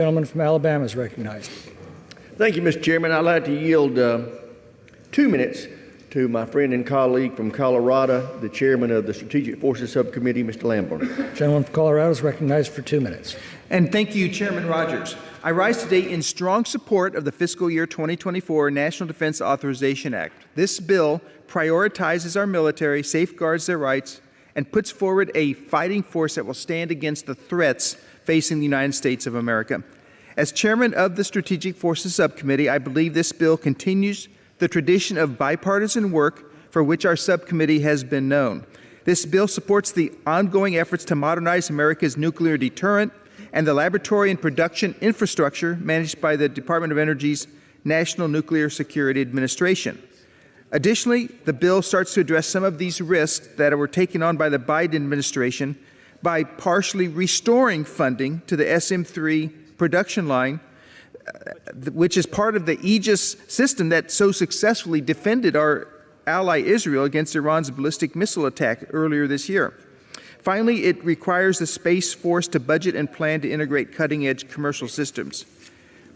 The gentleman from Alabama is recognized. Thank you, Mr. Chairman. I'd like to yield 2 minutes to my friend and colleague from Colorado, the chairman of the Strategic Forces Subcommittee, Mr. Lamborn. The gentleman from Colorado is recognized for 2 minutes. And thank you, Chairman Rogers. I rise today in strong support of the fiscal year 2024 National Defense Authorization Act. This bill prioritizes our military, safeguards their rights, and puts forward a fighting force that will stand against the threats facing the United States of America. As chairman of the Strategic Forces Subcommittee, I believe this bill continues the tradition of bipartisan work for which our subcommittee has been known. This bill supports the ongoing efforts to modernize America's nuclear deterrent and the laboratory and production infrastructure managed by the Department of Energy's National Nuclear Security Administration. Additionally, the bill starts to address some of these risks that were taken on by the Biden administration by partially restoring funding to the SM-3 production line, which is part of the Aegis system that so successfully defended our ally Israel against Iran's ballistic missile attack earlier this year. Finally, it requires the Space Force to budget and plan to integrate cutting-edge commercial systems.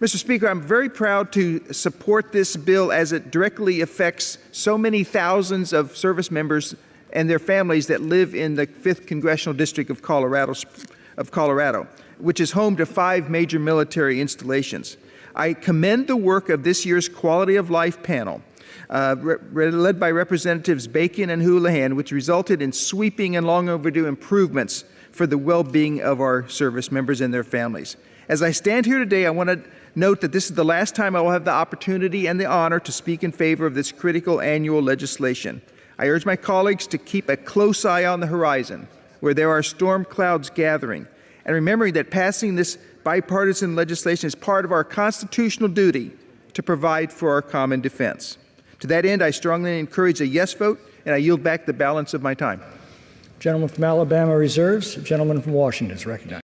Mr. Speaker, I'm very proud to support this bill as it directly affects so many thousands of service members and their families that live in the 5th Congressional District of Colorado, which is home to 5 major military installations. I commend the work of this year's Quality of Life panel, led by Representatives Bacon and Houlihan, which resulted in sweeping and long overdue improvements for the well-being of our service members and their families. As I stand here today, I want to note that this is the last time I will have the opportunity and the honor to speak in favor of this critical annual legislation. I urge my colleagues to keep a close eye on the horizon, where there are storm clouds gathering, and remembering that passing this bipartisan legislation is part of our constitutional duty to provide for our common defense. To that end, I strongly encourage a yes vote, and I yield back the balance of my time. The gentleman from Alabama reserves. The gentleman from Washington is recognized.